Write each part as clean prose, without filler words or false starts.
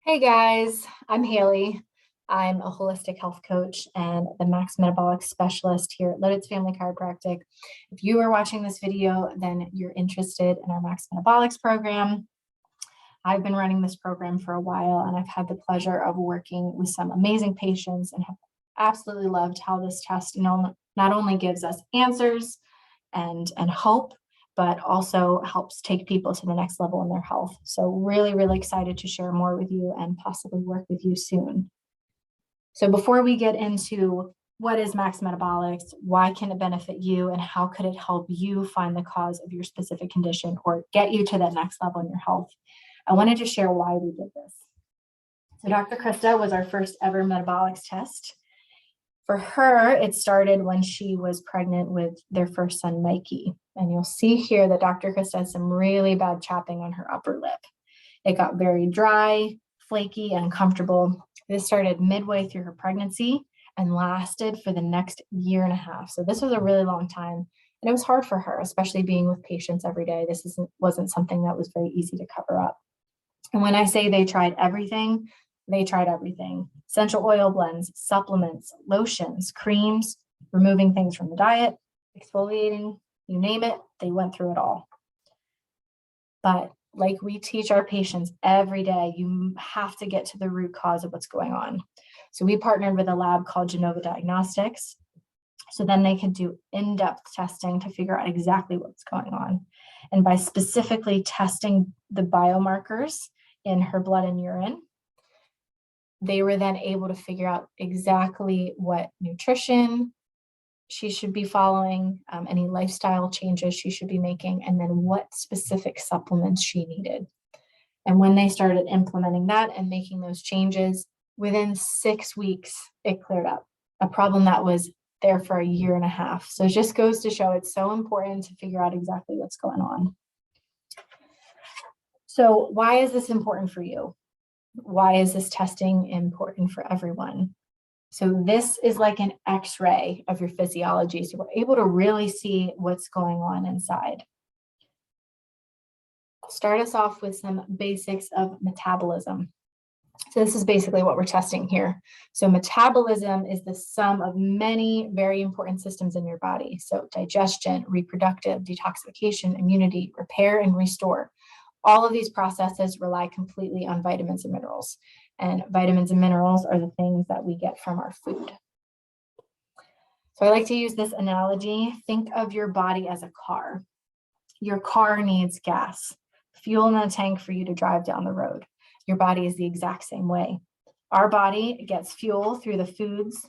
Hey guys, I'm Haley. I'm a holistic health coach and the Max Metabolic specialist here at Loaded's Family Chiropractic. If you are watching this video, then you're interested in our Max Metabolics program. I've been running this program for a while and I've had the pleasure of working with some amazing patients and have absolutely loved how this test not only gives us answers and hope, but also helps take people to the next level in their health. So really, really excited to share more with you and possibly work with you soon. So before we get into what is Max Metabolics, why can it benefit you, and how could it help you find the cause of your specific condition or get you to that next level in your health, I wanted to share why we did this. So Dr. Krista was our first ever metabolics test. For her, it started when she was pregnant with their first son, Mikey. And you'll see here that Dr. Krista has some really bad chapping on her upper lip. It got very dry, flaky, and uncomfortable. This started midway through her pregnancy and lasted for the next year and a half. So this was a really long time. And it was hard for her, especially being with patients every day. This wasn't something that was very easy to cover up. And when I say they tried everything, they tried everything. Essential oil blends, supplements, lotions, creams, removing things from the diet, exfoliating, you name it, they went through it all. But like we teach our patients every day, you have to get to the root cause of what's going on. So we partnered with a lab called Genova Diagnostics. So then they could do in-depth testing to figure out exactly what's going on. And by specifically testing the biomarkers in her blood and urine, they were then able to figure out exactly what nutrition she should be following, any lifestyle changes she should be making, and then what specific supplements she needed. And when they started implementing that and making those changes, within 6 weeks, it cleared up, a problem that was there for a year and a half. So it just goes to show it's so important to figure out exactly what's going on. So why is this important for you? Why is this testing important for everyone? So this is like an X-ray of your physiology. So we're able to really see what's going on inside. I'll start us off with some basics of metabolism. So this is basically what we're testing here. So metabolism is the sum of many very important systems in your body. So digestion, reproductive, detoxification, immunity, repair, and restore. All of these processes rely completely on vitamins and minerals. And vitamins and minerals are the things that we get from our food. So I like to use this analogy. Think of your body as a car. Your car needs gas, fuel in the tank for you to drive down the road. Your body is the exact same way. Our body gets fuel through the foods,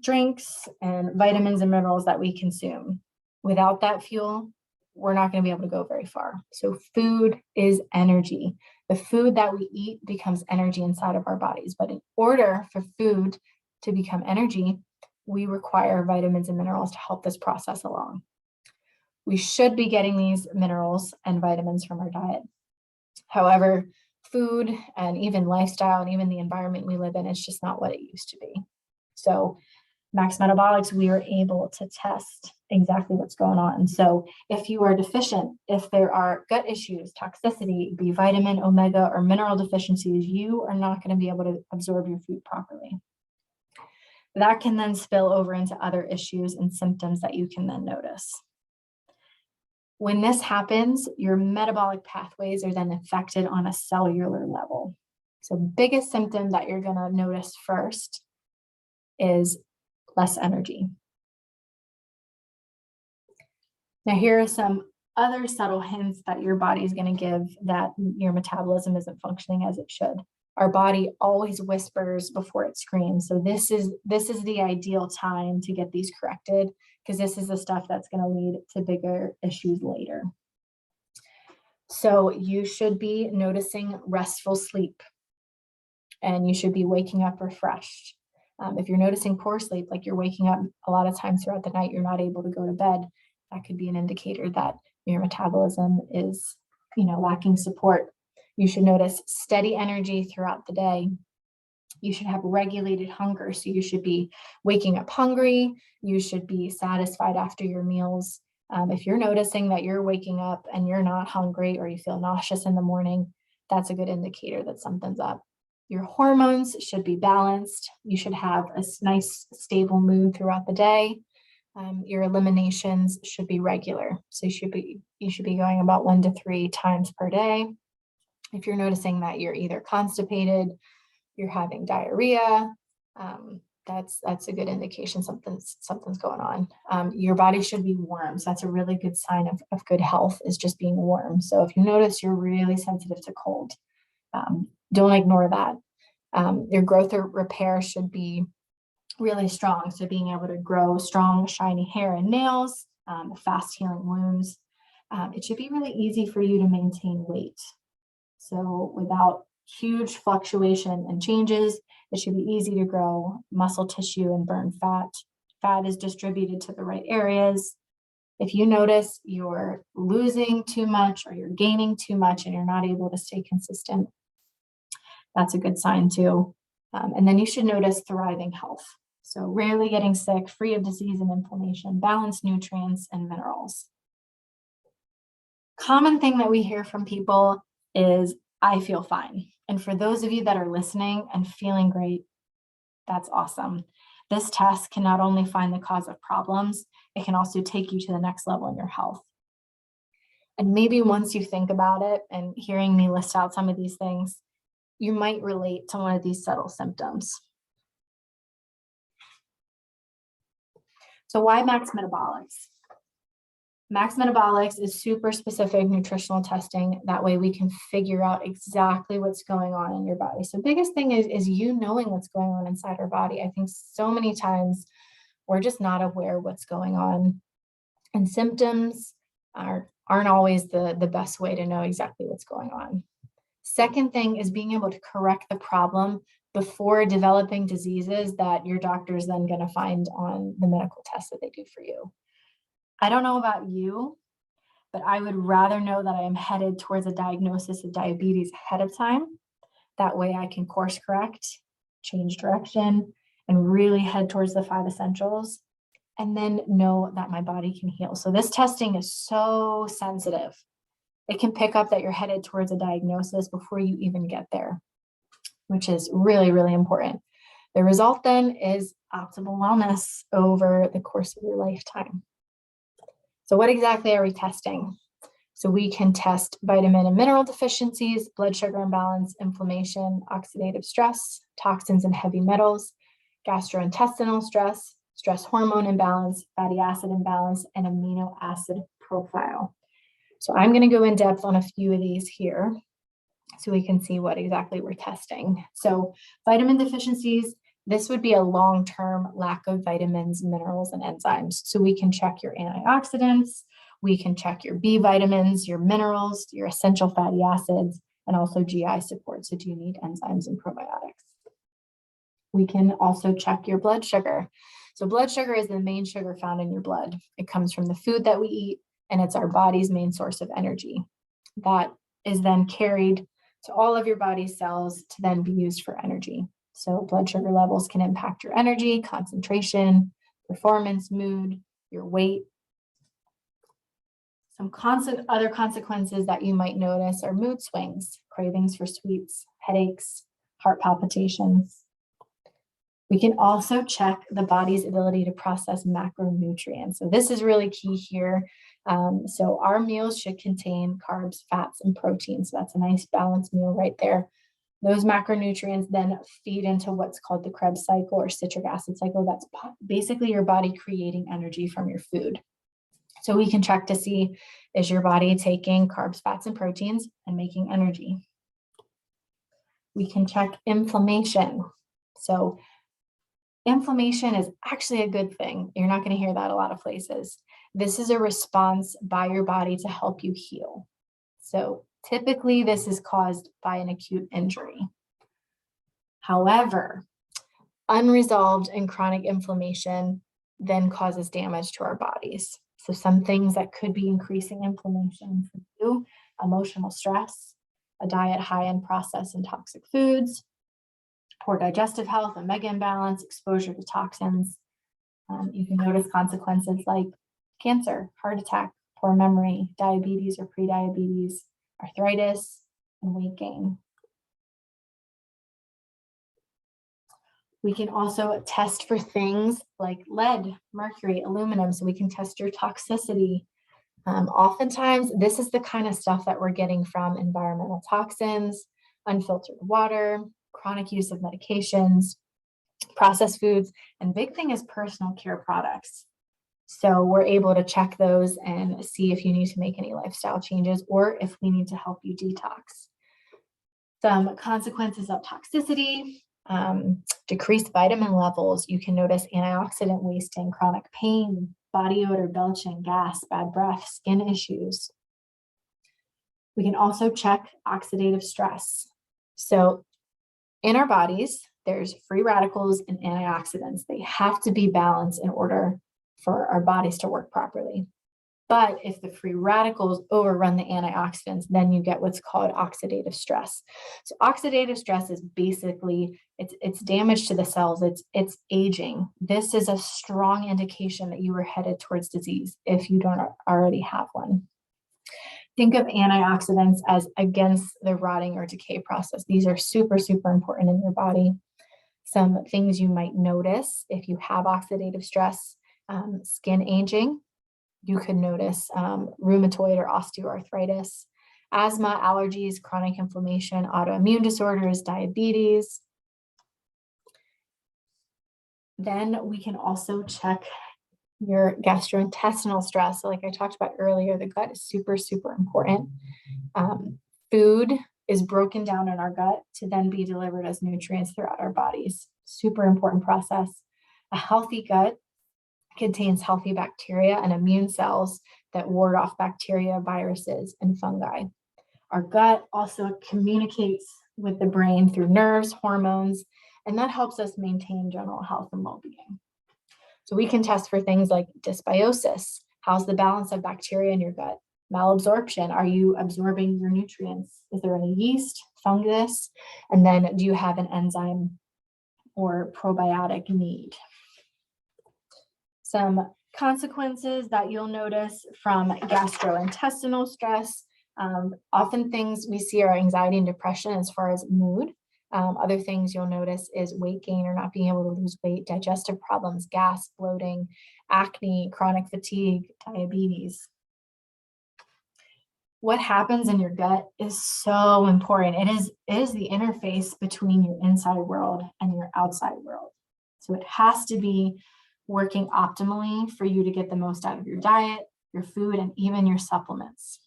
drinks, and vitamins and minerals that we consume. Without that fuel, we're not going to be able to go very far. So food is energy. The food that we eat becomes energy inside of our bodies. But in order for food to become energy, we require vitamins and minerals to help this process along. We should be getting these minerals and vitamins from our diet. However, food and even lifestyle and even the environment we live in is just not what it used to be. So Max Metabolics, we are able to test exactly what's going on. So if you are deficient, if there are gut issues, toxicity, B vitamin, omega, or mineral deficiencies, you are not going to be able to absorb your food properly. That can then spill over into other issues and symptoms that you can then notice. When this happens, your metabolic pathways are then affected on a cellular level. So biggest symptom that you're going to notice first is less energy. Now, here are some other subtle hints that your body is going to give that your metabolism isn't functioning as it should. Our body always whispers before it screams. So this is the ideal time to get these corrected, because this is the stuff that's going to lead to bigger issues later. So you should be noticing restful sleep, and you should be waking up refreshed. If you're noticing poor sleep, like you're waking up a lot of times throughout the night, you're not able to go to bed, that could be an indicator that your metabolism is, lacking support. You should notice steady energy throughout the day. You should have regulated hunger. So you should be waking up hungry. You should be satisfied after your meals. If you're noticing that you're waking up and you're not hungry, or you feel nauseous in the morning, that's a good indicator that something's up. Your hormones should be balanced. You should have a nice, stable mood throughout the day. Your eliminations should be regular. So you should be going about 1 to 3 times per day. If you're noticing that you're either constipated, you're having diarrhea, that's a good indication something's going on. Your body should be warm. So that's a really good sign of good health, is just being warm. So if you notice you're really sensitive to cold, don't ignore that. Your growth or repair should be really strong. So being able to grow strong, shiny hair and nails, fast healing wounds. It should be really easy for you to maintain weight. So without huge fluctuation and changes, it should be easy to grow muscle tissue and burn fat. Fat is distributed to the right areas. If you notice you're losing too much or you're gaining too much and you're not able to stay consistent, that's a good sign too. And then you should notice thriving health. So rarely getting sick, free of disease and inflammation, balanced nutrients and minerals. Common thing that we hear from people is, I feel fine. And for those of you that are listening and feeling great, that's awesome. This test can not only find the cause of problems, it can also take you to the next level in your health. And maybe once you think about it and hearing me list out some of these things, you might relate to one of these subtle symptoms. So why Max Metabolics? Max Metabolics is super specific nutritional testing. That way we can figure out exactly what's going on in your body. So biggest thing is you knowing what's going on inside our body. I think so many times we're just not aware what's going on. And symptoms aren't always the best way to know exactly what's going on. Second thing is being able to correct the problem before developing diseases that your doctor is then going to find on the medical test that they do for you. I don't know about you, but I would rather know that I am headed towards a diagnosis of diabetes ahead of time. That way I can course correct, change direction, and really head towards the 5 essentials, and then know that my body can heal. So this testing is so sensitive. It can pick up that you're headed towards a diagnosis before you even get there, which is really, really important. The result then is optimal wellness over the course of your lifetime. So what exactly are we testing? So we can test vitamin and mineral deficiencies, blood sugar imbalance, inflammation, oxidative stress, toxins and heavy metals, gastrointestinal stress, stress hormone imbalance, fatty acid imbalance, and amino acid profile. So I'm going to go in depth on a few of these here so we can see what exactly we're testing. So vitamin deficiencies, this would be a long-term lack of vitamins, minerals, and enzymes. So we can check your antioxidants, we can check your B vitamins, your minerals, your essential fatty acids, and also GI support. So do you need enzymes and probiotics? We can also check your blood sugar. So blood sugar is the main sugar found in your blood. It comes from the food that we eat, and it's our body's main source of energy. That is then carried to all of your body's cells to then be used for energy. So blood sugar levels can impact your energy, concentration, performance, mood, your weight. Some other consequences that you might notice are mood swings, cravings for sweets, headaches, heart palpitations. We can also check the body's ability to process macronutrients. So this is really key here. So our meals should contain carbs, fats, and proteins. So that's a nice balanced meal right there. Those macronutrients then feed into what's called the Krebs cycle or citric acid cycle. That's basically your body creating energy from your food. So we can check to see, is your body taking carbs, fats, and proteins and making energy? We can check inflammation. So inflammation is actually a good thing. You're not going to hear that a lot of places. This is a response by your body to help you heal. So typically this is caused by an acute injury. However, unresolved and chronic inflammation then causes damage to our bodies. So some things that could be increasing inflammation for you: emotional stress, a diet high in processed and toxic foods, poor digestive health, omega imbalance, exposure to toxins. You can notice consequences like cancer, heart attack, poor memory, diabetes or prediabetes, arthritis, and weight gain. We can also test for things like lead, mercury, aluminum, so we can test your toxicity. Oftentimes, this is the kind of stuff that we're getting from environmental toxins, unfiltered water, chronic use of medications, processed foods, and big thing is personal care products. So we're able to check those and see if you need to make any lifestyle changes or if we need to help you detox. Some consequences of toxicity, decreased vitamin levels. You can notice antioxidant wasting, chronic pain, body odor, belching, gas, bad breath, skin issues. We can also check oxidative stress. So in our bodies, there's free radicals and antioxidants. They have to be balanced in order for our bodies to work properly. But if the free radicals overrun the antioxidants, then you get what's called oxidative stress. So oxidative stress is basically, it's damage to the cells, it's aging. This is a strong indication that you are headed towards disease if you don't already have one. Think of antioxidants as against the rotting or decay process. These are super, super important in your body. Some things you might notice if you have oxidative stress, skin aging. You could notice rheumatoid or osteoarthritis, asthma, allergies, chronic inflammation, autoimmune disorders, diabetes. Then we can also check your gastrointestinal stress. So like I talked about earlier, the gut is super, super important. Food is broken down in our gut to then be delivered as nutrients throughout our bodies. Super important process. A healthy gut contains healthy bacteria and immune cells that ward off bacteria, viruses, and fungi. Our gut also communicates with the brain through nerves, hormones, and that helps us maintain general health and well-being. So we can test for things like dysbiosis. How's the balance of bacteria in your gut? Malabsorption. Are you absorbing your nutrients? Is there any yeast, fungus? And then do you have an enzyme or probiotic need? Some consequences that you'll notice from gastrointestinal stress. Often things we see are anxiety and depression as far as mood. Other things you'll notice is weight gain or not being able to lose weight, digestive problems, gas, bloating, acne, chronic fatigue, diabetes. What happens in your gut is so important. It is the interface between your inside world and your outside world. So it has to be working optimally for you to get the most out of your diet, your food, and even your supplements.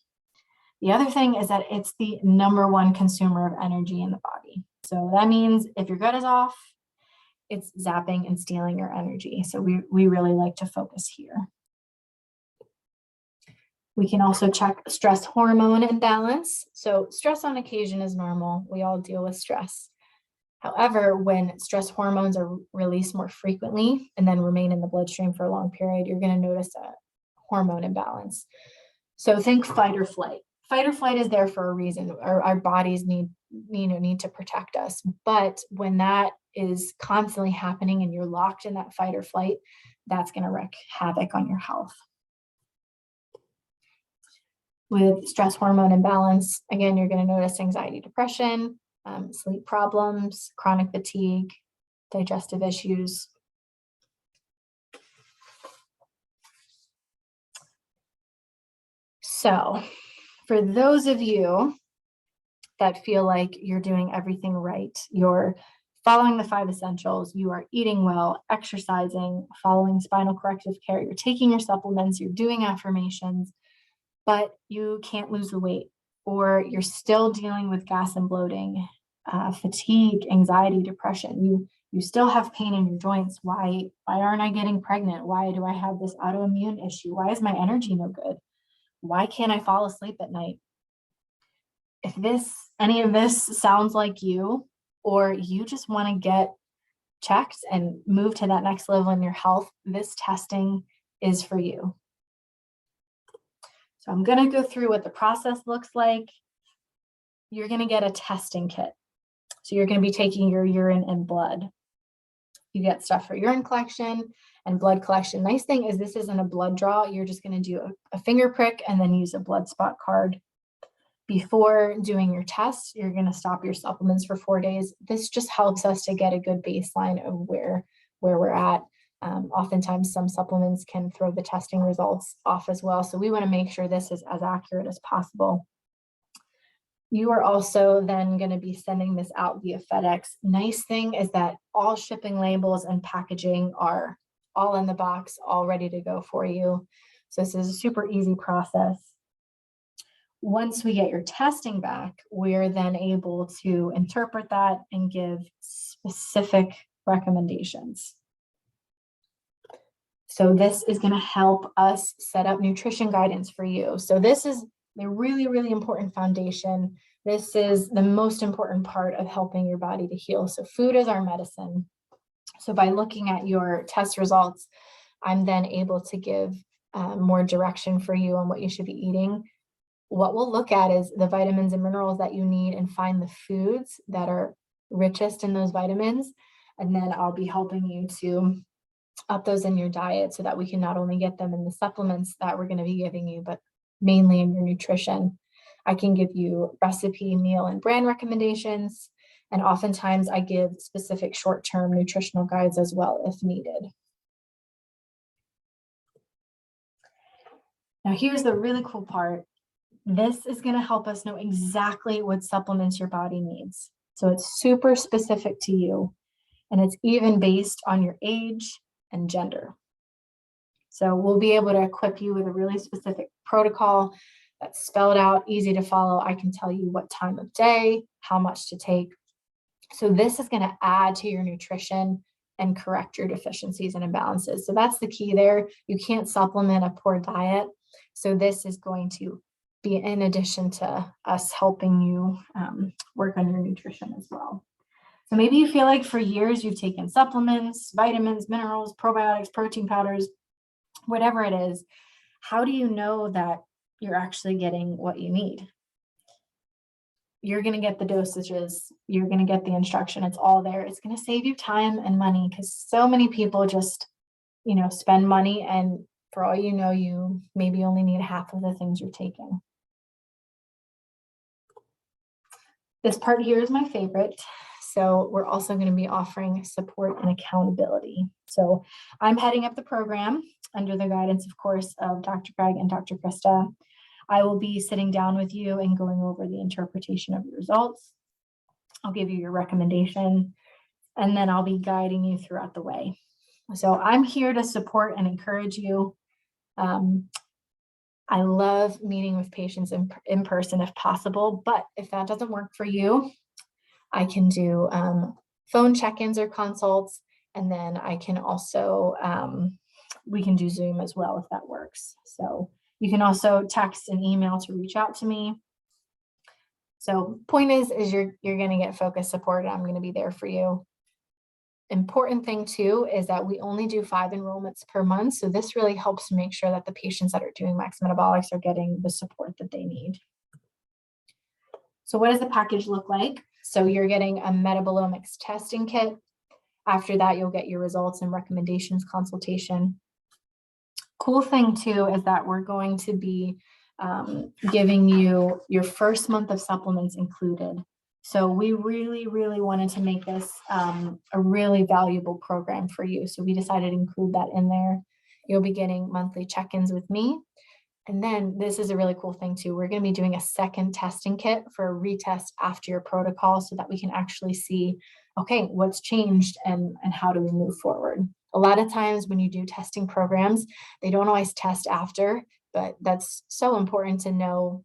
The other thing is that it's the #1 consumer of energy in the body. So that means if your gut is off, it's zapping and stealing your energy. So we really like to focus here. We can also check stress hormone imbalance. So stress on occasion is normal. We all deal with stress. However, when stress hormones are released more frequently and then remain in the bloodstream for a long period, you're going to notice a hormone imbalance. So think fight or flight. Fight or flight is there for a reason. Our bodies need to protect us. But when that is constantly happening and you're locked in that fight or flight, that's going to wreak havoc on your health. With stress hormone imbalance, again, you're going to notice anxiety, depression, sleep problems, chronic fatigue, digestive issues. So for those of you that feel like you're doing everything right, you're following the 5 essentials, you are eating well, exercising, following spinal corrective care, you're taking your supplements, you're doing affirmations, but you can't lose the weight, or you're still dealing with gas and bloating, fatigue, anxiety, depression, you still have pain in your joints. Why aren't I getting pregnant? Why do I have this autoimmune issue? Why is my energy no good? Why can't I fall asleep at night? If any of this sounds like you, or you just want to get checked and move to that next level in your health, this testing is for you. So I'm going to go through what the process looks like. You're going to get a testing kit. So you're going to be taking your urine and blood. You get stuff for urine collection and blood collection. Nice thing is this isn't a blood draw. You're just going to do a finger prick and then use a blood spot card. Before doing your test, you're going to stop your supplements for 4 days. This just helps us to get a good baseline of where we're at. Oftentimes, some supplements can throw the testing results off as well. So we want to make sure this is as accurate as possible. You are also then going to be sending this out via FedEx. Nice thing is that all shipping labels and packaging are all in the box, all ready to go for you. So this is a super easy process. Once we get your testing back, we're then able to interpret that and give specific recommendations. So this is going to help us set up nutrition guidance for you. So this is a really, really important foundation. This is the most important part of helping your body to heal. So food is our medicine. So by looking at your test results, I'm then able to give more direction for you on what you should be eating. What we'll look at is the vitamins and minerals that you need and find the foods that are richest in those vitamins. And then I'll be helping you to up those in your diet so that we can not only get them in the supplements that we're going to be giving you, but mainly in your nutrition. I can give you recipe, meal, and brand recommendations. And oftentimes I give specific short-term nutritional guides as well if needed. Now here's the really cool part. This is going to help us know exactly what supplements your body needs. So it's super specific to you, and it's even based on your age and gender. So we'll be able to equip you with a really specific protocol that's spelled out, easy to follow. I can tell you what time of day, how much to take. So this is going to add to your nutrition and correct your deficiencies and imbalances. So that's the key there. You can't supplement a poor diet. So this is going to be in addition to us helping you work on your nutrition as well. So maybe you feel like for years you've taken supplements, vitamins, minerals, probiotics, protein powders, whatever it is. How do you know that you're actually getting what you need? You're going to get the dosages. You're going to get the instruction. It's all there. It's going to save you time and money because so many people just, spend money, and for all you know, you maybe only need half of the things you're taking. This part here is my favorite. So we're also going to be offering support and accountability. So I'm heading up the program under the guidance, of course, of Dr. Craig and Dr. Krista. I will be sitting down with you and going over the interpretation of your results. I'll give you your recommendation, and then I'll be guiding you throughout the way. So I'm here to support and encourage you. I love meeting with patients in person if possible, but if that doesn't work for you, I can do phone check-ins or consults, and then I can also, we can do Zoom as well if that works. So you can also text and email to reach out to me. So point is you're going to get focused support, and I'm going to be there for you. Important thing too is that we only do 5 enrollments per month. So this really helps make sure that the patients that are doing Max Metabolics are getting the support that they need. So what does the package look like? So you're getting a METABOLOMIX testing kit. After that, you'll get your results and recommendations consultation. Cool thing too is that we're going to be giving you your first month of supplements included. So we really, really wanted to make this a really valuable program for you. So we decided to include that in there. You'll be getting monthly check-ins with me. And then this is a really cool thing too. We're going to be doing a second testing kit for a retest after your protocol so that we can actually see, okay, what's changed and how do we move forward? A lot of times when you do testing programs, they don't always test after, but that's so important to know,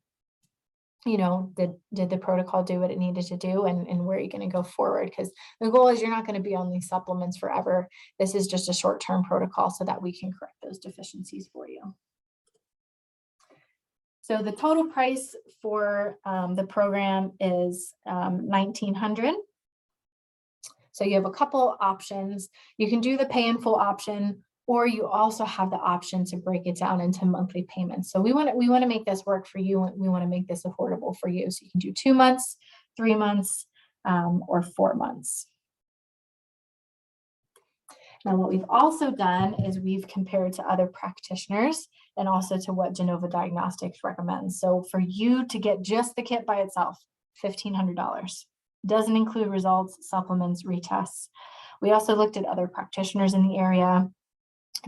did the protocol do what it needed to do, and where are you going to go forward? Because the goal is you're not going to be on these supplements forever. This is just a short-term protocol so that we can correct those deficiencies for you. So the total price for the program is $1,900. So you have a couple options. You can do the pay in full option, or you also have the option to break it down into monthly payments. So we want to make this work for you. We want to make this affordable for you. So you can do 2 months, 3 months, or 4 months. Now, what we've also done is we've compared to other practitioners and also to what Genova Diagnostics recommends. So for you to get just the kit by itself, $1,500. Doesn't include results, supplements, retests. We also looked at other practitioners in the area.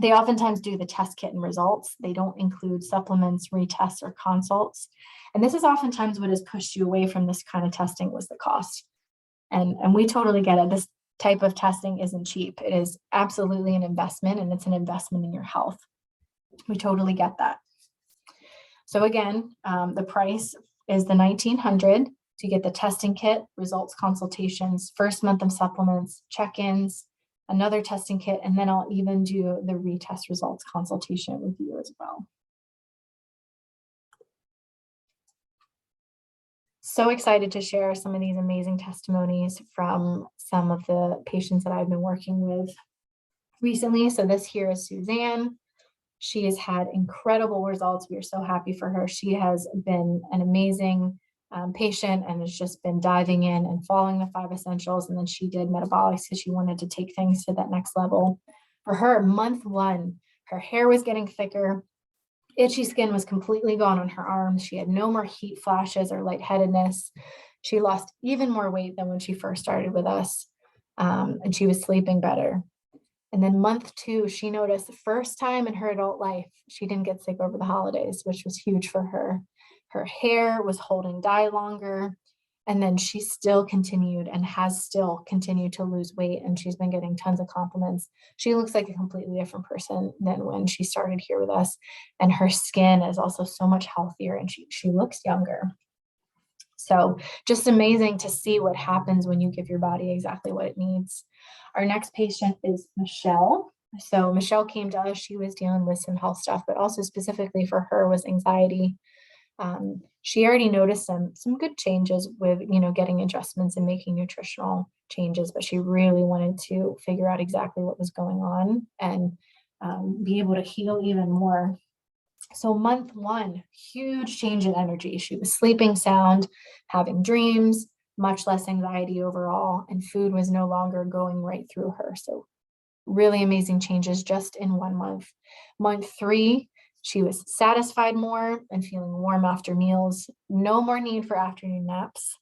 They oftentimes do the test kit and results. They don't include supplements, retests, or consults. And this is oftentimes what has pushed you away from this kind of testing was the cost. And we totally get it. This type of testing isn't cheap. It is absolutely an investment, and it's an investment in your health. We totally get that. So again, the price is the $1,900 to get the testing kit, results consultations, first month of supplements, check-ins, another testing kit, and then I'll even do the retest results consultation with you as well. So excited to share some of these amazing testimonies from some of the patients that I've been working with recently. So this here is Suzanne. She has had incredible results. We are so happy for her. She has been an amazing patient and has just been diving in and following the 5 essentials. And then she did metabolics because she wanted to take things to that next level. For her, month 1, her hair was getting thicker. Itchy skin was completely gone on her arms. She had no more heat flashes or lightheadedness. She lost even more weight than when she first started with us. And she was sleeping better. And then month 2, she noticed the first time in her adult life, she didn't get sick over the holidays, which was huge for her. Her hair was holding dye longer. And then she still continued and has still continued to lose weight. And she's been getting tons of compliments. She looks like a completely different person than when she started here with us. And her skin is also so much healthier and she looks younger. So just amazing to see what happens when you give your body exactly what it needs. Our next patient is Michelle. So Michelle came to us. She was dealing with some health stuff, but also specifically for her was anxiety. She already noticed some good changes with, getting adjustments and making nutritional changes, but she really wanted to figure out exactly what was going on and be able to heal even more. So month 1, huge change in energy. She was sleeping sound, having dreams, much less anxiety overall, and food was no longer going right through her. So really amazing changes just in 1 month. Month 3, she was satisfied more and feeling warm after meals. No more need for afternoon naps.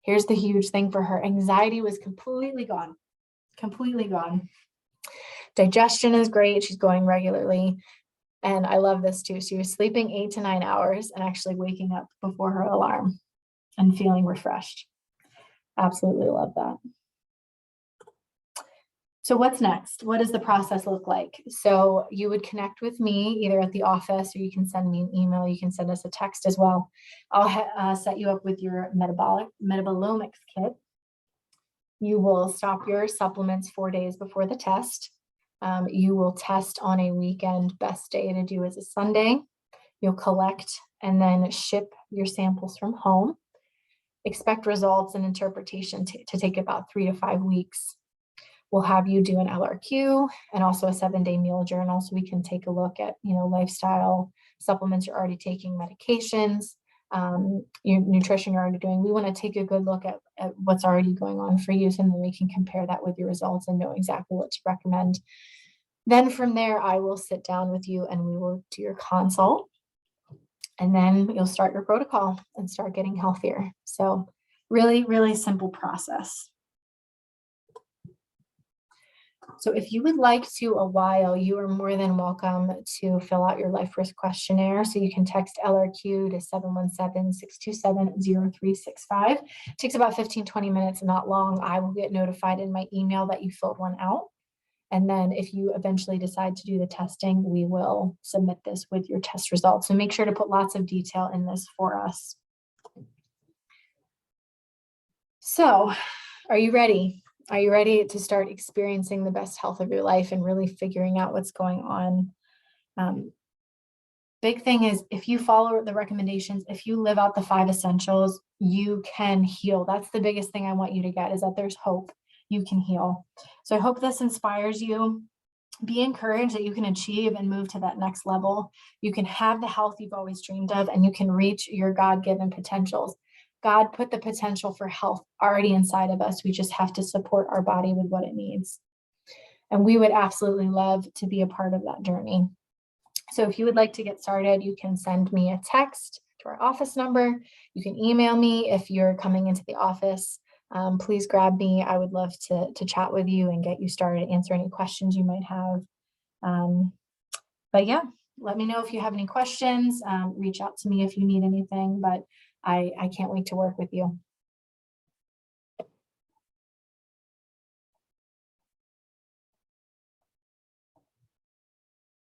Here's the huge thing for her. Anxiety was completely gone. Completely gone. Digestion is great. She's going regularly. And I love this too. She was sleeping 8 to 9 hours and actually waking up before her alarm and feeling refreshed. Absolutely love that. So what's next? What does the process look like? So you would connect with me either at the office, or you can send me an email. You can send us a text as well. I'll set you up with your METABOLOMIX kit. You will stop your supplements 4 days before the test. You will test on a weekend. Best day to do is a Sunday. You'll collect and then ship your samples from home. Expect results and interpretation to take about 3 to 5 weeks. We'll have you do an LRQ and also a 7-day meal journal so we can take a look at, lifestyle, supplements you're already taking, medications, your nutrition you're already doing. We want to take a good look at what's already going on for you, so then we can compare that with your results and know exactly what to recommend. Then from there, I will sit down with you and we will do your consult. And then you'll start your protocol and start getting healthier. So really, really simple process. So if you would like to you are more than welcome to fill out your life risk questionnaire. So you can text LRQ to 717-627-0365. It takes about 15-20 minutes, not long. I will get notified in my email that you filled one out. And then if you eventually decide to do the testing, we will submit this with your test results. So make sure to put lots of detail in this for us. So are you ready? Are you ready to start experiencing the best health of your life and really figuring out what's going on? Big thing is, if you follow the recommendations, if you live out the 5 essentials, you can heal. That's the biggest thing I want you to get, is that there's hope. You can heal. So I hope this inspires you. Be encouraged that you can achieve and move to that next level. You can have the health you've always dreamed of, and you can reach your God-given potentials. God put the potential for health already inside of us. We just have to support our body with what it needs. And we would absolutely love to be a part of that journey. So if you would like to get started, you can send me a text to our office number. You can email me if you're coming into the office. Please grab me. I would love to chat with you and get you started, answer any questions you might have. But yeah, let me know if you have any questions. Reach out to me if you need anything, but I can't wait to work with you.